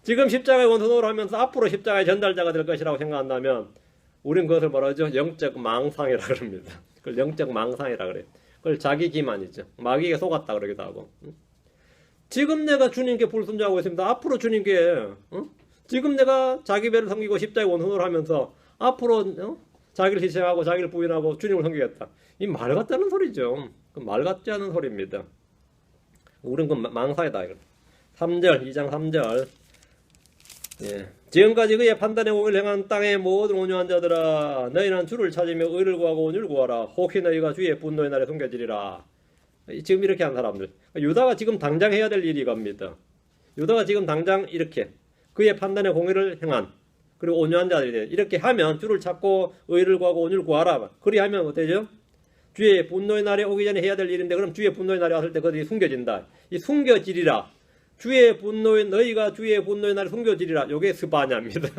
지금 십자가의 원수노를 하면서 앞으로 십자가의 전달자가 될 것이라고 생각한다면 우린 그것을 뭐라 하죠? 영적 망상이라 그럽니다. 그걸 영적 망상이라 그래요. 그걸 자기 기만이죠. 마귀에게 속았다 그러기도 하고. 지금 내가 주님께 불순종하고 있습니다. 앞으로 주님께 지금 내가 자기 배를 섬기고 십자가의 원수노를 하면서 앞으로 자기를 희생하고 자기를 부인하고 주님을 섬기겠다. 이 말 같다는 소리죠. 그 말 같지 않은 소리입니다. 우린 그 망사이다. 3절, 2장 3절. 예. 지금까지 그의 판단의 공을 행한 땅의 모든 온유한 자들아 너희는 주를 찾으며 의를 구하고 온유를 구하라. 혹시 너희가 주의 분노의 날에 숨겨지리라. 지금 이렇게 한 사람들. 유다가 지금 당장 해야 될 일이 이겁니다. 유다가 지금 당장 이렇게 그의 판단의 공의를 행한 그리고 온유한 자들이 이렇게 하면 주를 찾고 의를 구하고 온유를 구하라. 그리하면 어때죠? 주의 분노의 날에 오기 전에 해야 될 일인데 그럼 주의 분노의 날이 왔을 때 그들이 숨겨진다. 이 숨겨지리라. 너희가 주의 분노의 날에 숨겨지리라. 요게 스바냐입니다.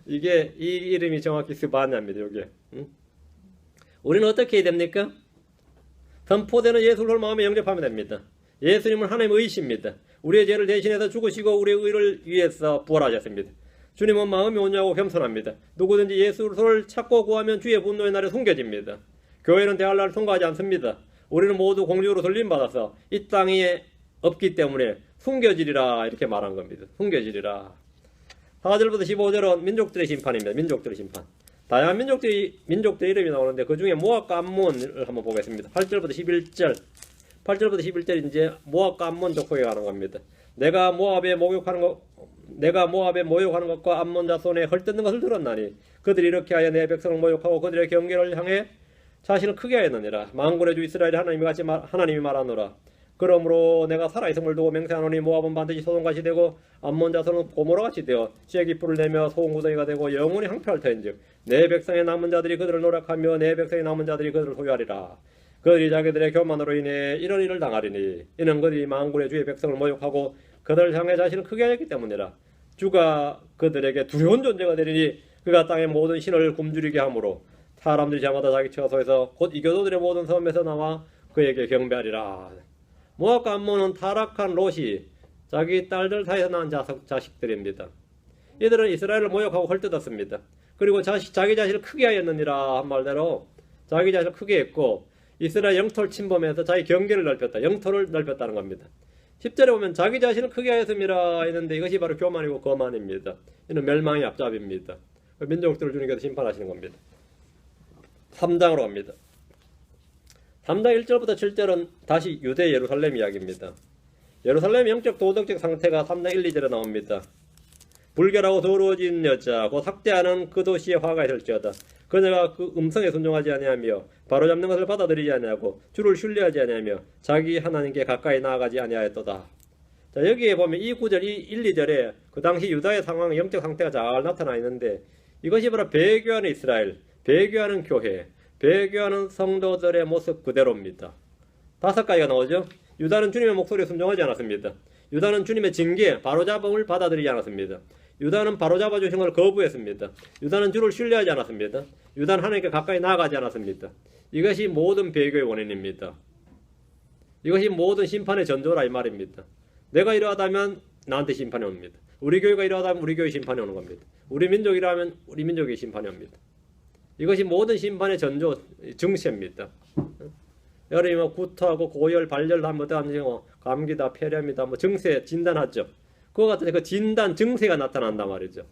이게 이 이름이 정확히 스바냐입니다. 요게. 우리는 어떻게 해야 됩니까? 선포되는 예수를 마음에 영접하면 됩니다. 예수님은 하나님의 의십니다. 우리의 죄를 대신해서 죽으시고 우리의 의를 위해서 부활하셨습니다. 주님은 마음이 온유하고 겸손합니다. 누구든지 예수를 찾고 구하면 주의 분노의 날에 숨겨집니다. 교회는 대할 날을 통과하지 않습니다. 우리는 모두 공중으로 돌림받아서 이 땅에 없기 때문에 숨겨지리라 이렇게 말한 겁니다. 숨겨지리라. 4절부터 15절은 민족들의 심판입니다. 민족들의 심판. 다양한 민족들의 이름이 나오는데 그 중에 모압과 암몬을 한번 보겠습니다. 8절부터 11절. 8절부터 11절 이제 모압과 암몬 족속에 가는 겁니다. 내가 모압에 모욕하는 것과 암몬 자손에 헐뜯는 것을 들었나니 그들이 이렇게 하여 내 백성을 모욕하고 그들의 경계를 향해 자신을 크게 하였느니라. 만군의 주 이스라엘의 하나님이 말하노라. 그러므로 내가 살아있음을 두고 맹세하노니 모압은 반드시 소돔같이 되고 암몬 자손은 고모라같이 되어 쇠기풀을 내며 소금구덩이가 되고 영원히 항폐할 터인즉 내 백성의 남은 자들이 그들을 노력하며 내 백성의 남은 자들이 그들을 소유하리라. 그들이 자기들의 교만으로 인해 이런 일을 당하리니 이는 그들이 만군의 주의 백성을 모욕하고 그들을 향해 자신을 크게 하였기 때문이라. 주가 그들에게 두려운 존재가 되리니 그가 땅의 모든 신을 굶주리게 하므로 사람들이 저마다 자기 처소에서 곧 이교도들의 모든 섬에서 나와 그에게 경배하리라. 모압과 암몬은 타락한 롯이 자기 딸들 사이에서 낳은 자식들입니다. 이들은 이스라엘을 모욕하고 헐뜯었습니다. 그리고 자기 자신을 크게 하였느니라 한 말대로 자기 자신을 크게 했고 이스라엘 영토를 침범해서 자기 경계를 넓혔다. 영토를 넓혔다는 겁니다. 10절에 보면 자기 자신을 크게 하였음이라 했는데 이것이 바로 교만이고 거만입니다. 이는 멸망의 앞잡이입니다. 민족들을 주님께서 심판하시는 겁니다. 3장으로 갑니다. 3장 1절부터 7절은 다시 유대 예루살렘 이야기입니다. 예루살렘의 영적 도덕적 상태가 3장 1, 2절에 나옵니다. 불결하고 더러워진 여자 곧 학대하는 그 도시에 화가 있을지어다. 그녀가 그 음성에 순종하지 아니하며 바로잡는 것을 받아들이지 아니하고 주를 신뢰하지 아니하며 자기 하나님께 가까이 나아가지 아니하였도다. 자, 여기에 보면 이 구절, 이 1, 2절에 그 당시 유다의 상황, 영적 상태가 잘 나타나 있는데 이것이 바로 배교하는 이스라엘, 배교하는 교회, 배교하는 성도들의 모습 그대로입니다. 5가지가 나오죠. 유다는 주님의 목소리에 순종하지 않았습니다. 유다는 주님의 징계, 바로잡음을 받아들이지 않았습니다. 유다는 바로잡아 주신 것을 거부했습니다. 유다는 주를 신뢰하지 않았습니다. 유다는 하나님께 가까이 나아가지 않았습니다. 이것이 모든 배교의 원인입니다. 이것이 모든 심판의 전조라 이 말입니다. 내가 이러하다면 나한테 심판이 옵니다. 우리 교회가 이러하다면 우리 교회 심판이 오는 겁니다. 우리 민족이라면 우리 민족의 심판이 옵니다. 이것이 모든 심판의 전조, 증세입니다. 여러분이 뭐 구토하고 고열, 발열, 감기다, 폐렴이다, 뭐 증세 진단하죠. 그와 같은 그 진단, 증세가 나타난단 말이죠.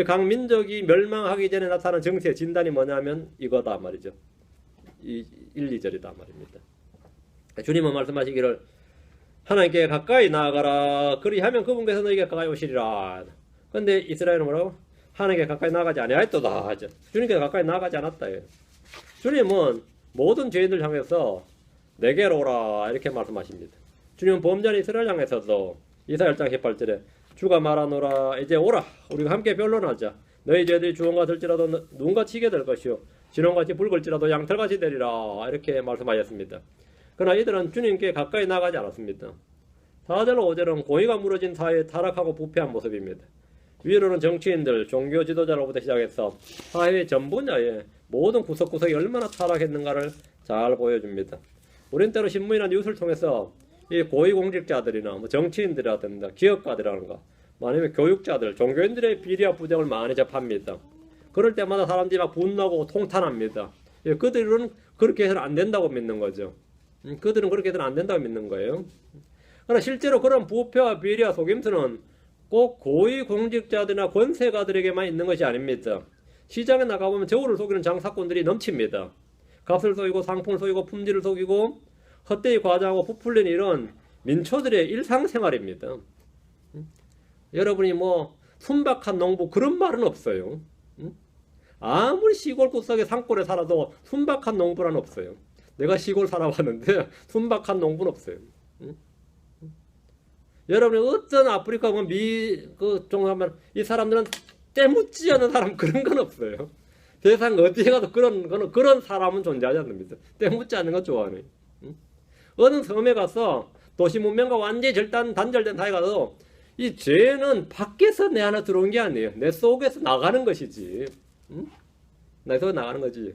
각 민족이 멸망하기 전에 나타나는 증세, 진단이 뭐냐면 이거다 말이죠. 이 1, 2절이다 말입니다. 주님은 말씀하시기를 하나님께 가까이 나아가라. 그리하면 그분께서 너에게 가까이 오시리라. 근데 이스라엘은 뭐라고? 하나님께 가까이 나아가지 아니하였도다 하죠. 주님께 가까이 나아가지 않았다. 주님은 모든 죄인들 향해서 내게로 오라 이렇게 말씀하십니다. 주님은 범죄한 이스라엘 향해서도 이사야 1장 18절에 주가 말하노라 이제 오라 우리가 함께 변론하자. 너희 죄들이 주홍과 들지라도 눈같이 희게 될 것이요 진홍같이 붉을지라도 양털같이 되리라 이렇게 말씀하셨습니다. 그러나 이들은 주님께 가까이 나가지 않았습니다. 4절 5절은 공의가 무너진 사회에 타락하고 부패한 모습입니다. 위로는 정치인들, 종교 지도자로부터 시작해서 사회의 전 분야의 모든 구석구석이 얼마나 타락했는가를 잘 보여줍니다. 우린 때로 신문이나 뉴스를 통해서 이 고위공직자들이나 뭐 정치인들이라든가 기업가들이라든가 아니면 교육자들, 종교인들의 비리와 부정을 많이 접합니다. 그럴 때마다 사람들이 막 분노하고 통탄합니다. 그들은 그렇게 해서는 안 된다고 믿는 거죠. 그들은 그렇게 해서는 안 된다고 믿는 거예요. 그러나 실제로 그런 부패와 비리와 속임수는 꼭 고위공직자들이나 권세가들에게만 있는 것이 아닙니다. 시장에 나가보면 저울을 속이는 장사꾼들이 넘칩니다. 값을 속이고 상품을 속이고 품질을 속이고 헛되이 과장하고 부풀리는 이런 민초들의 일상생활입니다. 여러분이 뭐 순박한 농부 그런 말은 없어요. 아무리 시골 구석에 산골에 살아도 순박한 농부란 없어요. 내가 시골 살아봤는데 순박한 농부는 없어요. 여러분이 어떤 아프리카 보면 정하면 이 사람들은 때묻지 않은 사람 그런 건 없어요. 세상 어디에 가도 그런 사람은 존재하지 않습니다. 때묻지 않는 거 좋아하네. 어느 섬에 가서 도시 문명과 완전히 단절된 사회에 가도 이 죄는 밖에서 내 안에 들어온 게 아니에요. 내 속에서 나가는 것이지. 내 속에 나가는 거지.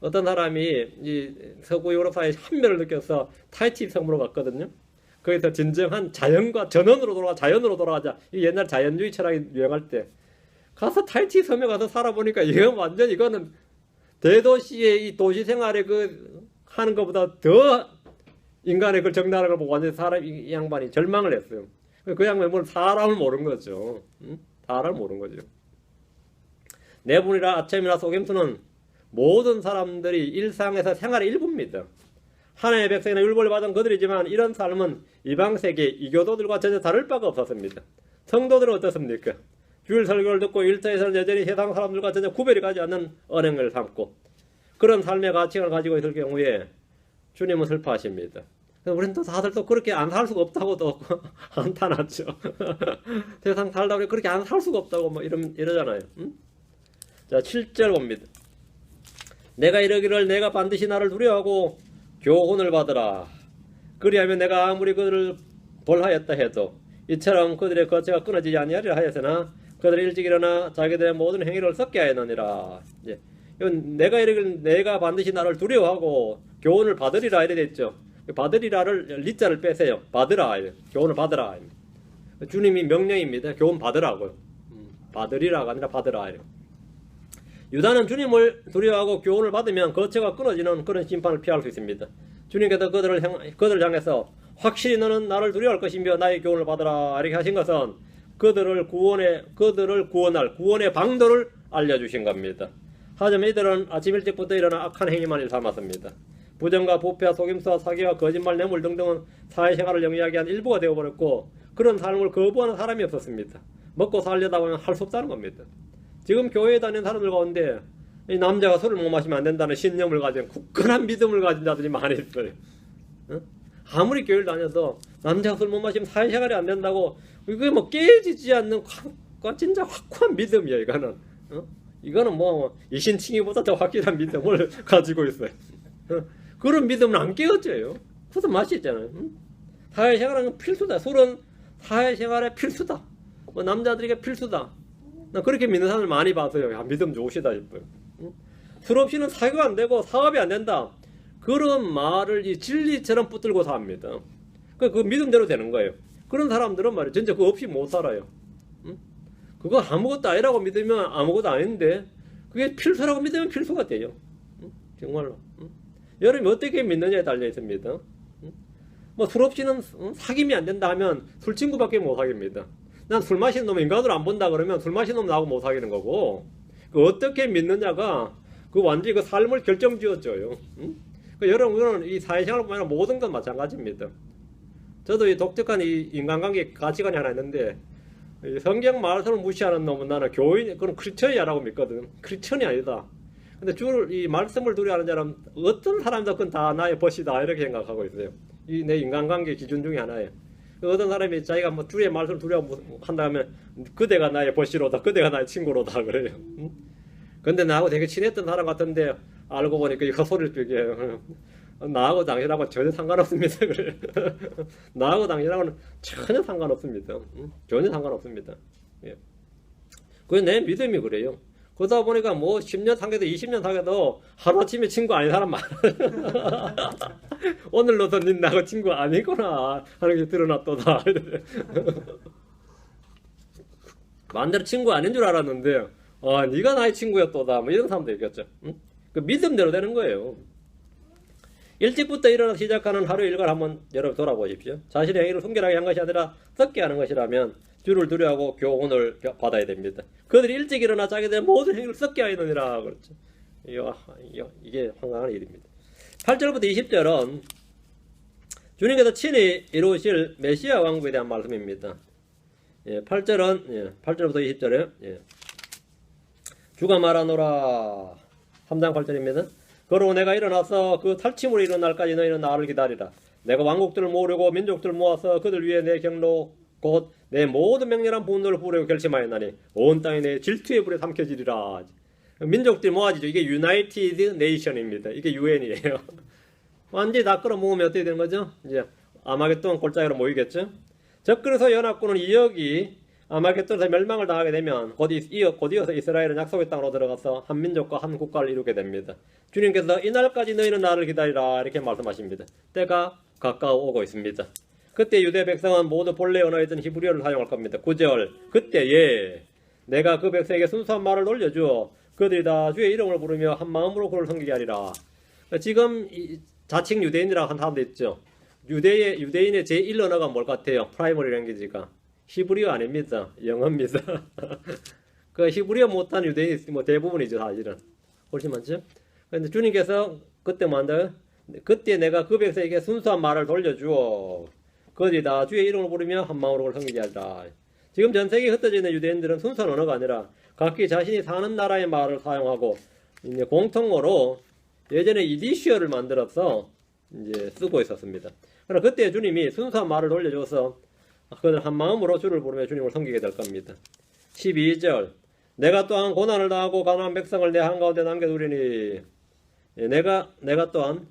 어떤 사람이 이 서구 유럽 사회의 한멸을 느껴서 타히티 섬으로 갔거든요. 거기서 진정한 자연과 자연으로 돌아가자. 이 옛날 자연주의 철학이 유행할 때 가서 타히티 섬에 가서 살아보니까 이거는 대도시의 이 도시 생활에 하는 것보다 더 인간의 그 정당한 걸 보고 완전히 이 양반이 절망을 했어요. 그 양반이 뭘 사람을 모르는 거죠. 사람을 모르는 거죠. 내분이나 아첨이나 속임수는 모든 사람들이 일상에서 생활의 일부입니다. 하나님의 백성이나 율법을 받은 그들이지만 이런 삶은 이방세계 이교도들과 전혀 다를 바가 없었습니다. 성도들은 어떻습니까? 주일 설교를 듣고 일터에서는 여전히 세상 사람들과 전혀 구별이 가지 않는 언행을 삼고 그런 삶의 가치관을 가지고 있을 경우에 주님은 슬퍼하십니다. 우리는 또 다들 또 그렇게 안 살 수가 없다고 또 한탄하죠. 세상 살다 보니 그렇게 안 살 수가 없다고 뭐 이러잖아요. 응? 자, 7절 봅니다. 내가 이르기를 내가 반드시 나를 두려워하고 교훈을 받으라. 그리하면 내가 아무리 그들을 벌하였다 해도 이처럼 그들의 거체가 끊어지지 아니하리라 하였으나 그들이 일찍 일어나 자기들의 모든 행위를 썩게 하였느니라. 예. 이건 내가 이르기를 내가 반드시 나를 두려워하고 교훈을 받으리라 이래 됐죠. 받으리라를 리자를 빼세요. 받으라. 교훈을 받으라. 주님이 명령입니다. 교훈 받으라고요. 받으리라가 아니라 받으라. 유다는 주님을 두려워하고 교훈을 받으면 거처가 끊어지는 그런 심판을 피할 수 있습니다. 주님께서 그들을 향해서 확실히 너는 나를 두려워할 것이며 나의 교훈을 받으라 이렇게 하신 것은 그들을 구원할 구원의 방도를 알려주신 겁니다. 하지만 이들은 아침 일찍부터 일어나 악한 행위만을 삼았습니다. 부정과 부패와 속임수와 사기와 거짓말, 뇌물 등등은 사회생활을 영위하게 한 일부가 되어버렸고 그런 삶을 거부하는 사람이 없었습니다. 먹고 살려다 보면 할 수 없다는 겁니다. 지금 교회에 다니는 사람들 가운데 이 남자가 술을 못 마시면 안 된다는 신념을 가진 굳건한 믿음을 가진 자들이 많이 있어요. 아무리 교회를 다녀도 남자가 술 못 마시면 사회생활이 안 된다고 이게 뭐 깨지지 않는 진짜 확고한 믿음이야 이거는. 이거는 뭐 이신칭의보다 더 확실한 믿음을 가지고 있어요. 그런 믿음은 안 깨어져요. 그래서 마시잖아요. 사회생활은 필수다. 술은 사회생활의 필수다. 뭐 남자들에게 필수다. 나 그렇게 믿는 사람을 많이 봐서요. 야, 믿음 좋으시다 싶어요. 술 없이는 사교가 안 되고 사업이 안 된다. 그런 말을 이 진리처럼 붙들고 삽니다. 그 믿음대로 되는 거예요. 그런 사람들은 말이에요. 진짜 그거 없이 못 살아요. 그거 아무것도 아니라고 믿으면 아무것도 아닌데 그게 필수라고 믿으면 필수가 돼요. 정말로. 여러분이 어떻게 믿느냐에 달려 있습니다. 뭐 술 없이는 사귐이 안 된다 하면 술 친구밖에 못 사깁니다. 난 술 마시는 놈을 인간으로 안 본다 그러면 술 마시는 놈 나하고 못 사귀는 거고 그 어떻게 믿느냐가 그 완전히 그 삶을 결정지어줘요. 여러분은 이 사회생활뿐만 아니라 모든 건 마찬가지입니다. 저도 이 독특한 이 인간관계 가치관이 하나 있는데 이 성경 말씀을 무시하는 놈은 나는 교인 그런 크리스천이라고 믿거든. 크리스천이 아니다. 근데 주를 이 말씀을 두려워하는 사람 어떤 사람도 그건 다 나의 벗이다 이렇게 생각하고 있어요. 이 내 인간관계 기준 중에 하나예요. 어떤 사람이 자기가 뭐 주의 말씀을 두려워한다 하면 그대가 나의 벗이로다, 그대가 나의 친구로다 그래요. 근데 나하고 되게 친했던 사람 같은데 알고 보니까 이거 소리를 삐게 나하고 당신하고 전혀 상관없습니다. 그래. 나하고 당신하고는 전혀 상관없습니다. 전혀 상관없습니다. 예. 그게 내 믿음이 그래요. 그러다 보니까 뭐 10년 사귀어도 20년 사귀어도 하루아침에 친구 아닌 사람 많아요. 오늘로서 니 나하고 친구 아니구나 하는 게 드러났도다. 만대로 친구 아닌 줄 알았는데 네가 나의 친구였도다 뭐 이런 사람도 있겠죠. 응? 그 믿음대로 되는 거예요. 일찍부터 일어나 시작하는 하루 일과를 한번 여러분 돌아보십시오. 자신의 행위를 순결하게 한 것이 아니라 썩게 하는 것이라면 주를 두려워하고 교훈을 받아야 됩니다. 그들이 일찍 일어나 자기들의 모든 행위를 썩게 하느니라 그렇죠. 이게 황당한 일입니다. 8절부터 20절은 주님께서 친히 이루실 메시아 왕국에 대한 말씀입니다. 8절은 8절부터 20절에 주가 말하노라 3장 8절입니다. 그러고 내가 일어나서 그 탈침으로 일어날까지 너희는 나를 기다리라. 내가 왕국들을 모으려고 민족들을 모아서 그들 위에 내 경로 곧 내 모든 맹렬한 분노를 부으려고 결심하였나니 온 땅이 내 질투의 불에 삼켜지리라. 민족들이 모아지죠. 이게 유나이티드 네이션입니다. 이게 유엔이에요. 완전히 다 끌어모으면 어떻게 되는 거죠? 이제 아마겟돈 골짜기로 모이겠죠. 적그리스도 연합군은 이 역이 아마겟돈에서 멸망을 당하게 되면 곧 이어서 이스라엘은 약속의 땅으로 들어가서 한 민족과 한 국가를 이루게 됩니다. 주님께서 이날까지 너희는 나를 기다리라 이렇게 말씀하십니다. 때가 가까워 오고 있습니다. 그때 유대 백성은 모두 본래 언어였던 히브리어를 사용할 겁니다. 9절 그때에 내가 그 백성에게 순수한 말을 놀려주어 그들이 다 주의 이름을 부르며 한 마음으로 그를 섬기게 하리라. 지금 자칭 유대인이라고 한 사람도 있죠. 유대인의 제1언어가 뭘 같아요? 프라이머리 랭귀지가 히브리어 아닙니다. 영어입니다. 그 히브리어 못한 유대인이 뭐 대부분이죠. 사실은 훨씬 많죠. 그런데 주님께서 그때 뭐 한다? 그때 내가 그 백성에게 순수한 말을 돌려주어 거기다 주의 이름을 부르며 한 마음으로 그를 섬기게 하리라. 지금 전 세계에 흩어져 있는 유대인들은 순수한 언어가 아니라 각기 자신이 사는 나라의 말을 사용하고 이제 공통어로 예전에 이디시어를 만들어서 이제 쓰고 있었습니다. 그러나 그때 주님이 순수한 말을 돌려줘서 그들 한 마음으로 주를 부르며 주님을 섬기게 될 겁니다. 12절 내가 또한 고난을 당하고 가난한 백성을 내 한가운데 남겨두리니 내가 또한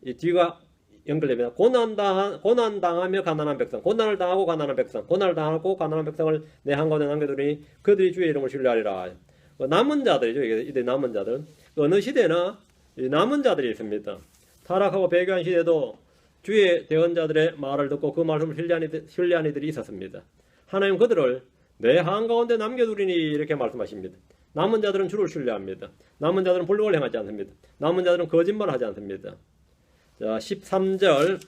이 뒤가 연결됩니다. 고난당하며 가난한 백성, 고난을 당하고 가난한 백성, 고난을 당하고 가난한 백성을 내 한가운데 남겨두니 그들이 주의 이름을 신뢰하리라. 남은 자들이죠. 이들 남은 자들. 어느 시대나 남은 자들이 있습니다. 타락하고 배교한 시대도 주의 대언자들의 말을 듣고 그 말씀을 신뢰한 이들이 있었습니다. 하나님 그들을 내 한가운데 남겨두리니 이렇게 말씀하십니다. 남은 자들은 주를 신뢰합니다. 남은 자들은 불법을 행하지 않습니다. 남은 자들은 거짓말을 하지 않습니다. 자, 13절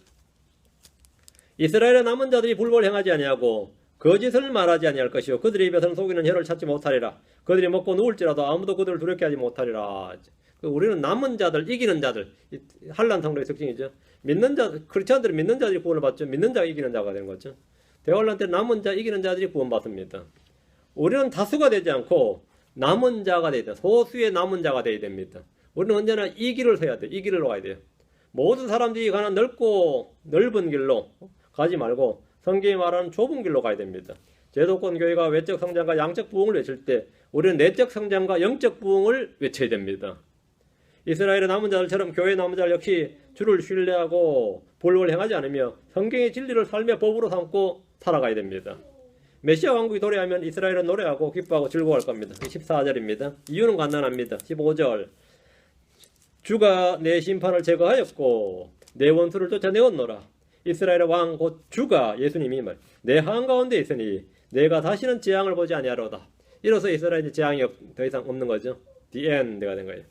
이스라엘의 남은 자들이 불법을 행하지 아니하고 거짓을 말하지 아니할 것이요 그들의 입에서는 속이는 혀를 찾지 못하리라. 그들이 먹고 누울지라도 아무도 그들을 두렵게 하지 못하리라. 우리는 남은 자들, 이기는 자들, 한란 성도의 특징이죠. 믿는 자, 크리스천들은 믿는 자들이 구원을 받죠. 믿는 자가 이기는 자가 되는 거죠. 대환란 때 남은 자, 이기는 자들이 구원받습니다. 우리는 다수가 되지 않고 남은 자가 되야 돼요. 소수의 남은 자가 되어야 됩니다. 우리는 언제나 이 길을 서야 돼요. 이 길을 가야 돼요. 모든 사람들이 가는 넓고 넓은 길로 가지 말고 성경이 말하는 좁은 길로 가야 됩니다. 제도권 교회가 외적 성장과 양적 부흥을 외칠 때 우리는 내적 성장과 영적 부흥을 외쳐야 됩니다. 이스라엘의 남은 자들처럼 교회의 남은 자들 역시 주를 신뢰하고 불법을 행하지 않으며 성경의 진리를 삶의 법으로 삼고 살아가야 됩니다. 메시아 왕국이 도래하면 이스라엘은 노래하고 기뻐하고 즐거워할 겁니다. 14절입니다. 이유는 간단합니다. 15절 주가 내 심판을 제거하였고 내 원수를 쫓아내었노라. 이스라엘의 왕 곧 주가 예수님이 말 내 한가운데 있으니 내가 다시는 재앙을 보지 아니하리로다. 이로써 이스라엘의 재앙이 더 이상 없는 거죠. The end가 된 거예요.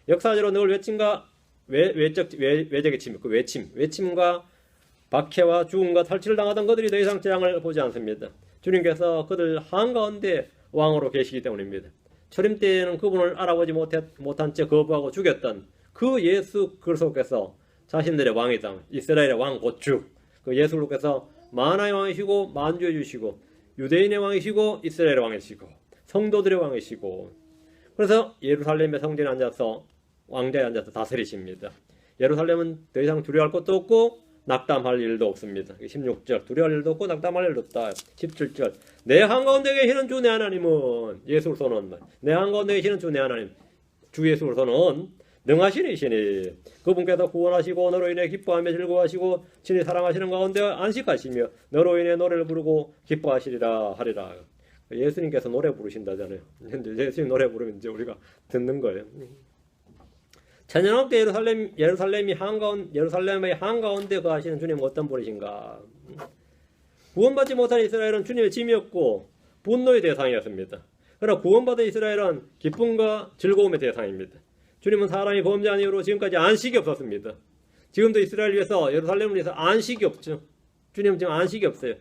역사적으로 늘 외침과 외적의 침, 그 외침과 박해와 죽음과 탈취를 당하던 그들이 더 이상 재앙을 보지 않습니다. 주님께서 그들 한가운데 왕으로 계시기 때문입니다. 초림 때에는 그분을 알아보지 못한 채 거부하고 죽였던 그 예수 그리스도께서 자신들의 왕이다. 이스라엘의 왕 곧 주. 그 예수 그리스도께서 만화의 왕이시고 만주해 주시고 유대인의 왕이시고 이스라엘의 왕이시고 성도들의 왕이시고 그래서 예루살렘의 성전에 앉아서 왕자에 앉아서 다스리십니다. 예루살렘은 더 이상 두려워할 것도 없고 낙담할 일도 없습니다. 16절 두려워할 일도 없고 낙담할 일도 없다. 17절 내 한가운데 계시는 주 내 하나님은 예수 그리스도는 내 한가운데 계시는 주 내 하나님 주 예수 그리스도는 능하신 이시니 그분께서 구원하시고 너로 인해 기뻐하며 즐거워하시고 친히 사랑하시는 가운데 안식하시며 너로 인해 노래를 부르고 기뻐하시리라 하리라. 예수님께서 노래 부르신다잖아요. 예수님 노래 부르면 이제 우리가 듣는 거예요. 천년왕 때 예루살렘의 한가운데 거하시는 주님은 어떤 분이신가? 구원받지 못한 이스라엘은 주님의 짐이었고 분노의 대상이었습니다. 그러나 구원받은 이스라엘은 기쁨과 즐거움의 대상입니다. 주님은 사람이 범죄한 이후로 지금까지 안식이 없었습니다. 지금도 이스라엘 위해서 예루살렘을 위해서 안식이 없죠. 주님은 지금 안식이 없어요.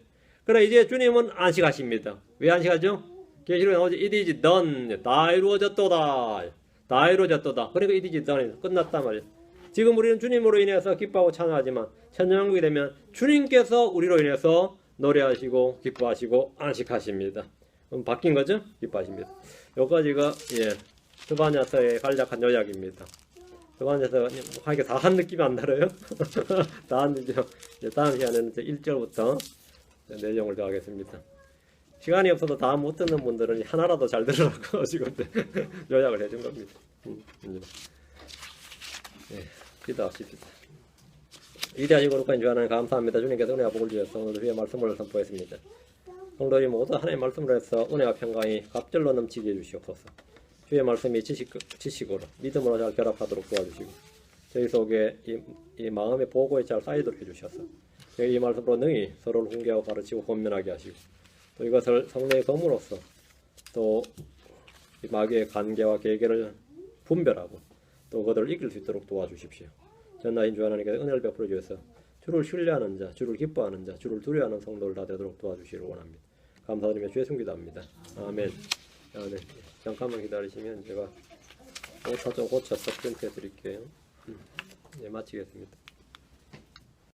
그러나 이제 주님은 안식하십니다. 왜 안식하죠? 계시록에 나오죠. It is done. 다 이루어졌도다. 다 이루어졌도다. 그러니까 it is done. 끝났단 말이에요. 지금 우리는 주님으로 인해서 기뻐하고 찬양하지만 천년왕국이 되면 주님께서 우리로 인해서 노래하시고 기뻐하시고 안식하십니다. 그럼 바뀐 거죠? 기뻐하십니다. 여기까지가 스바냐서의 간략한 요약입니다. 스바냐서 하기가 다 한 느낌이 안 들어요? 다 한 느낌. 다음 시간에는 1절부터 내용을 더하겠습니다. 시간이 없어도 다 못 듣는 분들은 하나라도 잘 들으라고 지금 요약을 해준 겁니다. 기도하십시다. 위대하시고 거룩한 주 하나님 감사합니다. 주님께서 은혜와 복을 주셔서 오늘 주의 말씀을 선포했습니다. 성도들이 모두 하나님의 말씀을 해서 은혜와 평강이 갑절로 넘치게 해주시옵소서. 주의 말씀이 지식으로 믿음으로 잘 결합하도록 도와주시고 저희 속에 이 마음의 보고에 잘 쌓이도록 해주셔서 저희 이 말씀으로 능히 서로를 훈계하고 가르치고 권면하게 하시고 또 이것을 성령의 검으로써 또 이 마귀의 관계와 계계를 분별하고 또 그들을 이길 수 있도록 도와주십시오. 전나인 주 하나님께서 은혜를 베풀어 주셔서 주를 신뢰하는 자, 주를 기뻐하는 자, 주를 두려워하는 성도를 다 되도록 도와주시기를 원합니다. 감사드리며 주의 숨기도합니다. 아멘. 네. 잠깐만 기다리시면 제가 오타 좀 고쳐서 프린트해 드릴게요. 마치겠습니다.